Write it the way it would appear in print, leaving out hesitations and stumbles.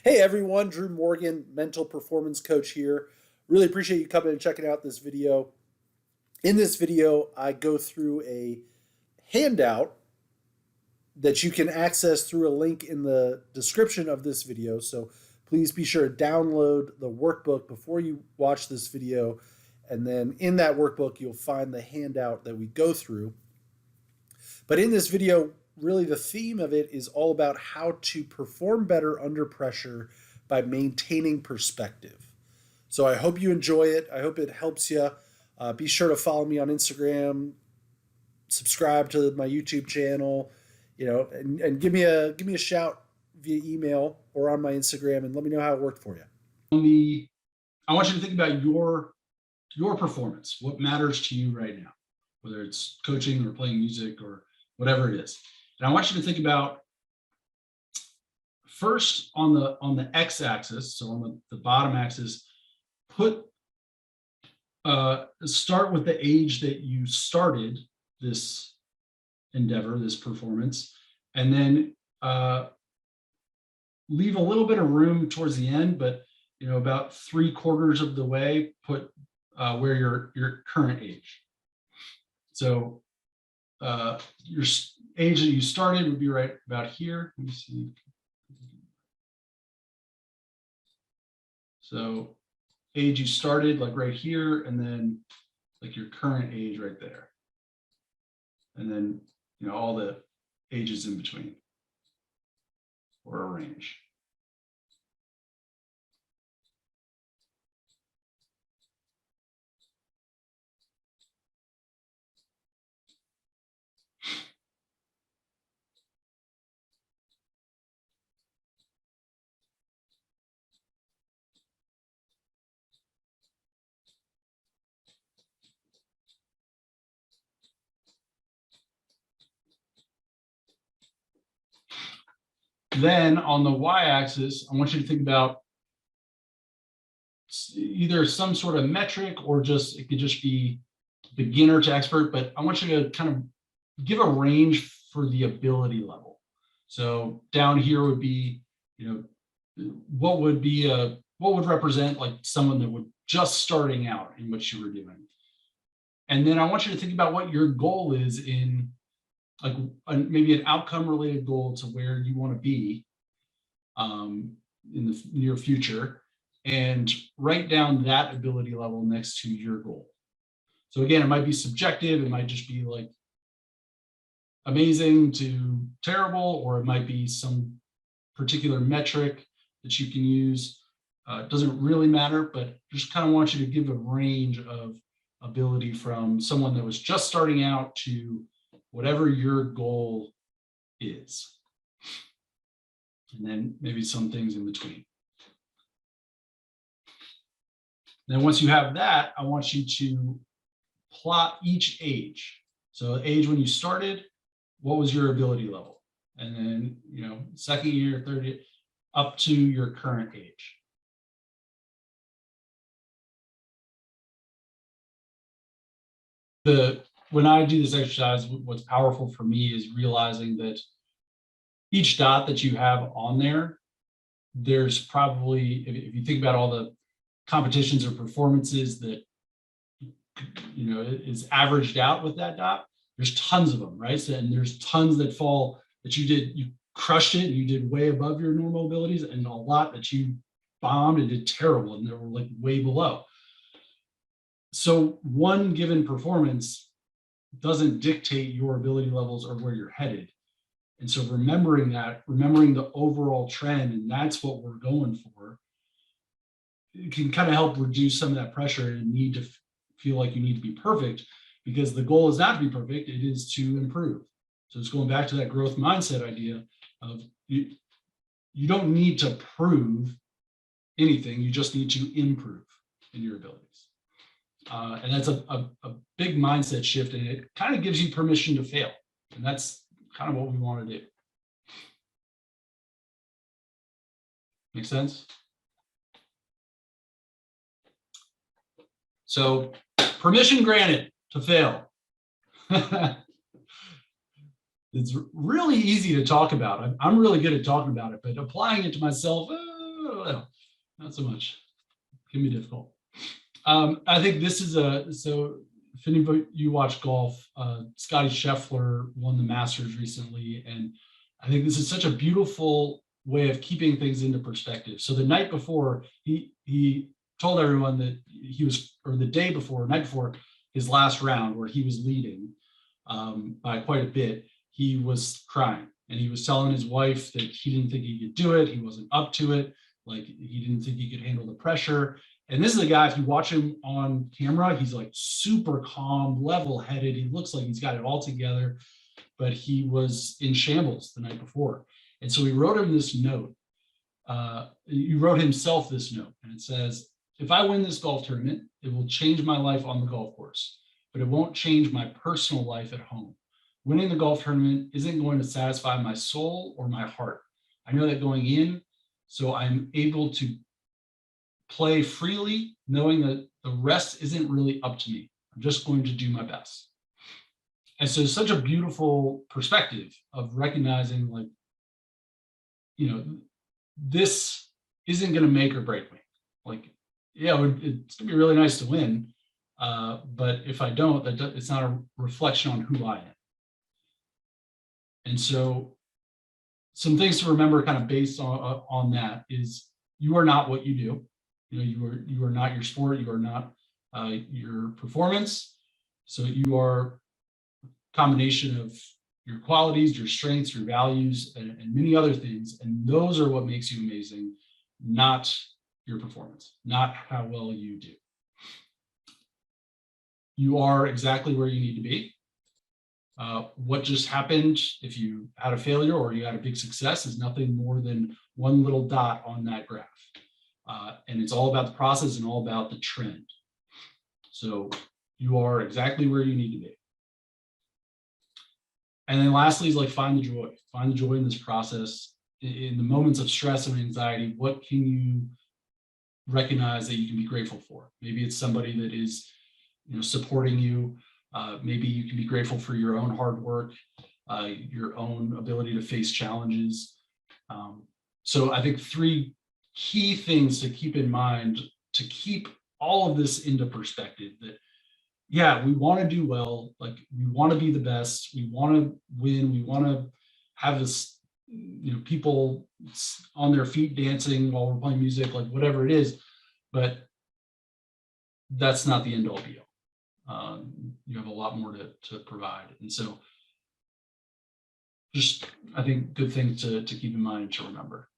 Hey everyone, Drew Morgan, mental performance coach here. Really appreciate you coming and checking out this video. In this video, I go through a handout that you can access through a link in the description of this video. So please be sure to download the workbook before you watch this video. And then in that workbook, you'll find the handout that we go through. But in this video, really the theme of it is all about how to perform better under pressure by maintaining perspective. So I hope you enjoy it. I hope it helps you. Be sure to follow me on Instagram, subscribe to my YouTube channel, and give me a shout via email or on my Instagram and let me know how it worked for you. I want you to think about your performance, what matters to you right now, whether it's coaching or playing music or whatever it is. And I want you to think about first on the x-axis, so on the bottom axis, start with the age that you started this endeavor, this performance, and then leave a little bit of room towards the end, but about 3/4 of the way, put where your current age. So your age that you started would be right about here. Let me see. So age you started like right here, and then like your current age right there. And then, all the ages in between, or a range. Then on the y-axis, I want you to think about either some sort of metric or it could just be beginner to expert, but I want you to kind of give a range for the ability level. So down here would be, what would represent like someone that would just starting out in what you were doing. And then I want you to think about what your goal is in like maybe an outcome related goal to where you want to be in the near future, and write down that ability level next to your goal. So again, it might be subjective. It might just be like amazing to terrible, or it might be some particular metric that you can use. It doesn't really matter, but just kind of want you to give a range of ability from someone that was just starting out to whatever your goal is. And then maybe some things in between. Then once you have that, I want you to plot each age. So age when you started, what was your ability level? And then, second year, third year, up to your current age. When I do this exercise, what's powerful for me is realizing that each dot that you have on there, there's probably, if you think about all the competitions or performances that, is averaged out with that dot, there's tons of them, right? So, and there's tons that fall that you crushed it, and you did way above your normal abilities, and a lot that you bombed and did terrible, and they were like way below. So one given performance doesn't dictate your ability levels or where you're headed. And so remembering the overall trend, and that's what we're going for, it can kind of help reduce some of that pressure and need to feel like you need to be perfect, because the goal is not to be perfect, it is to improve. So it's going back to that growth mindset idea of you don't need to prove anything, you just need to improve in your abilities. And that's a big mindset shift, and it kind of gives you permission to fail. And that's kind of what we want to do. Make sense? So permission granted to fail. It's really easy to talk about. I'm really good at talking about it, but applying it to myself, not so much. It can be difficult. I think this is so if any of you watch golf, Scotty Scheffler won the Masters recently, and I think this is such a beautiful way of keeping things into perspective. So the night before, he told everyone that he was, or the day before, night before his last round, where he was leading by quite a bit, he was crying, and he was telling his wife that he didn't think he could do it. He wasn't up to it. Like, he didn't think he could handle the pressure. And this is a guy, if you watch him on camera, he's like super calm, level-headed. He looks like he's got it all together, but he was in shambles the night before. And so he wrote him this note. He wrote himself this note, and it says, "If I win this golf tournament, it will change my life on the golf course, but it won't change my personal life at home. Winning the golf tournament isn't going to satisfy my soul or my heart. I know that going in, so I'm able to play freely, knowing that the rest isn't really up to me. I'm just going to do my best." And so it's such a beautiful perspective of recognizing, like, this isn't going to make or break me. Like, yeah, it's going to be really nice to win. But if I don't, it's not a reflection on who I am. And so some things to remember kind of based on that is, you are not what you do. You are not your sport. You are not your performance. So you are a combination of your qualities, your strengths, your values, and many other things. And those are what makes you amazing, not your performance, not how well you do. You are exactly where you need to be. What just happened, if you had a failure or you had a big success, is nothing more than one little dot on that graph. And it's all about the process and all about the trend. So you are exactly where you need to be. And then lastly is, like, find the joy. Find the joy in this process. In the moments of stress and anxiety, what can you recognize that you can be grateful for? Maybe it's somebody that is, supporting you. Maybe you can be grateful for your own hard work, your own ability to face challenges. So I think 3 key things to keep in mind to keep all of this into perspective: that, yeah, we want to do well, like, we want to be the best, we want to win, we want to have this, people on their feet dancing while we're playing music, like, whatever it is, but that's not the end all be all. You have a lot more to provide. And so just, I think, good things to keep in mind, to remember.